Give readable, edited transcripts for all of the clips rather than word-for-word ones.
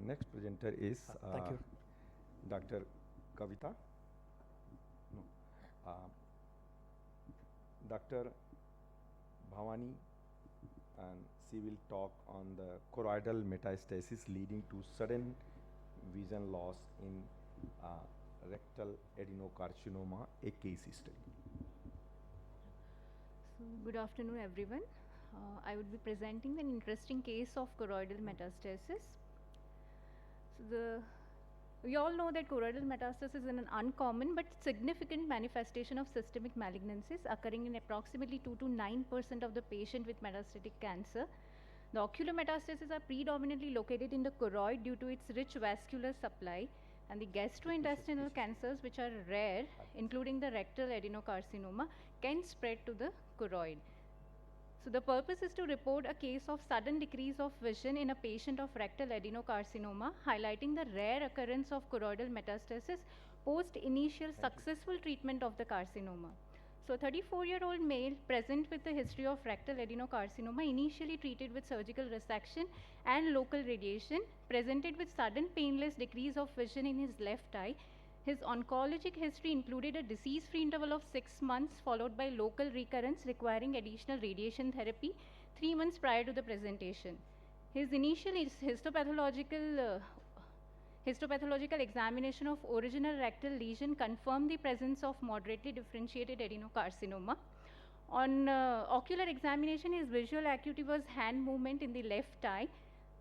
next presenter is Thank you. Dr. Kavita. No. Dr. Bhavini, and she will talk on the choroidal metastasis leading to sudden vision loss in rectal adenocarcinoma, a case study. So, good afternoon, everyone. I would be presenting an interesting case of choroidal metastasis. So, we all know that choroidal metastasis is an uncommon but significant manifestation of systemic malignancies occurring in approximately 2 to 9% of the patient with metastatic cancer. The ocular metastases are predominantly located in the choroid due to its rich vascular supply, and the gastrointestinal cancers, which are rare, including the rectal adenocarcinoma, can spread to the choroid. So the purpose is to report a case of sudden decrease of vision in a patient of rectal adenocarcinoma, highlighting the rare occurrence of choroidal metastasis post initial successful treatment of the carcinoma. So a 34-year-old male present with a history of rectal adenocarcinoma, initially treated with surgical resection and local radiation, presented with sudden painless decrease of vision in his left eye. His oncologic history included a disease-free interval of 6 months followed by local recurrence requiring additional radiation therapy 3 months prior to the presentation. His initial histopathological examination of original rectal lesion confirmed the presence of moderately differentiated adenocarcinoma. On ocular examination, his visual acuity was hand movement in the left eye.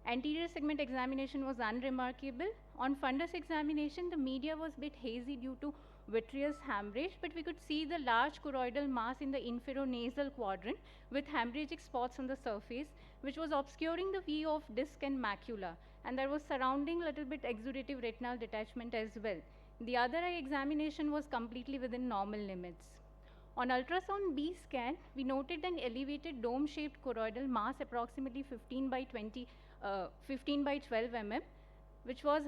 Anterior segment examination was unremarkable. On fundus examination, the media was a bit hazy due to vitreous hemorrhage, but we could see the large choroidal mass in the inferonasal quadrant with hemorrhagic spots on the surface, which was obscuring the view of disc and macula, and there was surrounding little bit exudative retinal detachment as well. The other eye examination was completely within normal limits. On ultrasound B scan, we noted an elevated dome-shaped choroidal mass approximately 15 by 12 mm, which had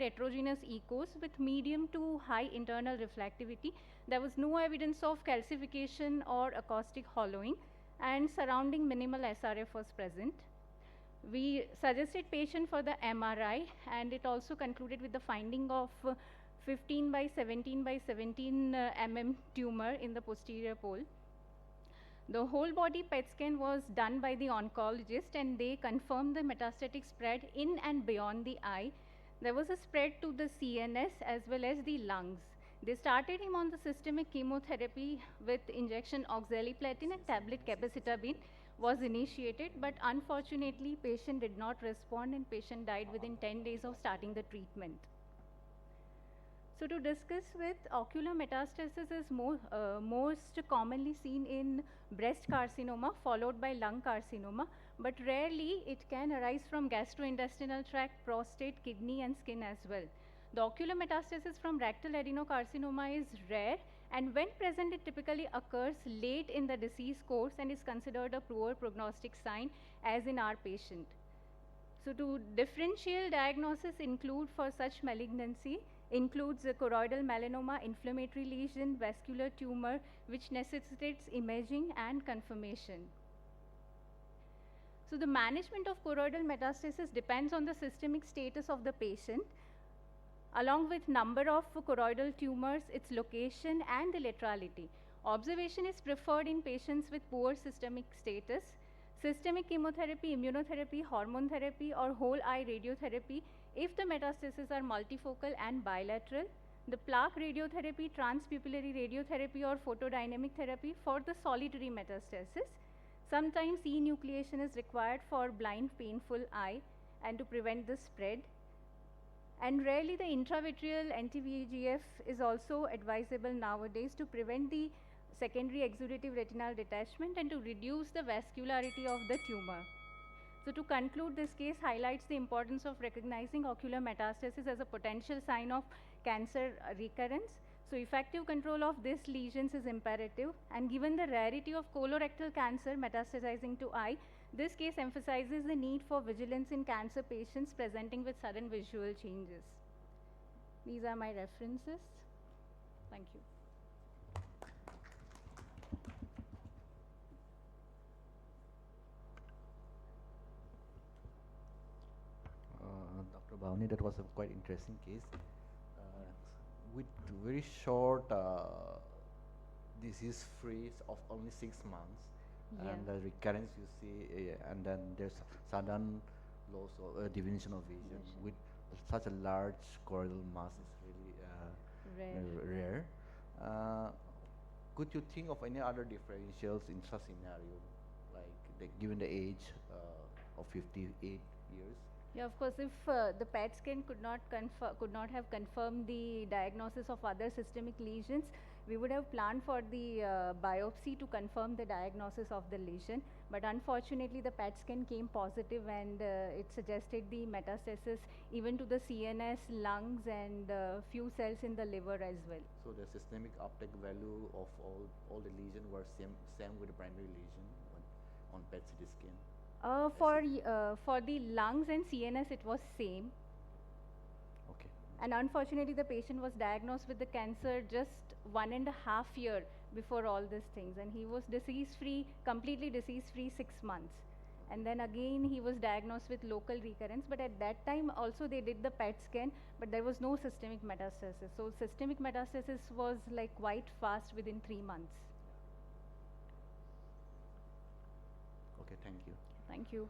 heterogeneous echoes with medium to high internal reflectivity. There was no evidence of calcification or acoustic hollowing, and surrounding minimal SRF was present. We suggested patient for the MRI, and it also concluded with the finding of 15 by 17 by 17 mm tumor in the posterior pole. The whole body PET scan was done by the oncologist, and they confirmed the metastatic spread in and beyond the eye. There was a spread to the CNS as well as the lungs. They started him on the systemic chemotherapy with injection oxaliplatin and tablet capecitabine was initiated, but unfortunately patient did not respond and patient died within 10 days of starting the treatment. So to discuss with, ocular metastasis is most commonly seen in breast carcinoma followed by lung carcinoma, but rarely it can arise from gastrointestinal tract, prostate, kidney and skin as well. The ocular metastasis from rectal adenocarcinoma is rare, and when present it typically occurs late in the disease course and is considered a poor prognostic sign as in our patient. So to differential diagnosis include for such malignancy includes a choroidal melanoma, inflammatory lesion, vascular tumor, which necessitates imaging and confirmation. So the management of choroidal metastasis depends on the systemic status of the patient, along with number of choroidal tumors, its location, and the laterality. Observation is preferred in patients with poor systemic status. Systemic chemotherapy, immunotherapy, hormone therapy, or whole eye radiotherapy if the metastases are multifocal and bilateral. The plaque radiotherapy, transpupillary radiotherapy, or photodynamic therapy for the solitary metastasis. Sometimes enucleation is required for blind, painful eye and to prevent the spread. And rarely the intravitreal anti-VEGF is also advisable nowadays to prevent the secondary exudative retinal detachment and to reduce the vascularity of the tumor. So to conclude, this case highlights the importance of recognizing ocular metastasis as a potential sign of cancer recurrence. So effective control of these lesions is imperative, and given the rarity of colorectal cancer metastasizing to eye, this case emphasizes the need for vigilance in cancer patients presenting with sudden visual changes. These are my references. Thank you. Dr. Bhavini, that was a quite interesting case. With very short disease free of only 6 months, Yeah. and the recurrence you see, and then there's sudden loss of definition of vision Vision. with such a large choroidal mass is really Rare. rare. Uh, could you think of any other differentials in such scenario, like given the age of 58 years? Yeah, of course, if the PET scan could not have confirmed the diagnosis of other systemic lesions, we would have planned for the biopsy to confirm the diagnosis of the lesion. But unfortunately, the PET scan came positive, and it suggested the metastasis even to the CNS, lungs, and few cells in the liver as well. So the systemic uptake value of all the lesion were same with the primary lesion on PET CT scan. For the lungs and CNS, it was same. Okay. And unfortunately, the patient was diagnosed with the cancer just 1.5 years before all these things, and he was disease-free, completely disease-free 6 months. And then again, he was diagnosed with local recurrence, but at that time also they did the PET scan, but there was no systemic metastasis. So systemic metastasis was like quite fast within 3 months. Okay, thank you. Thank you.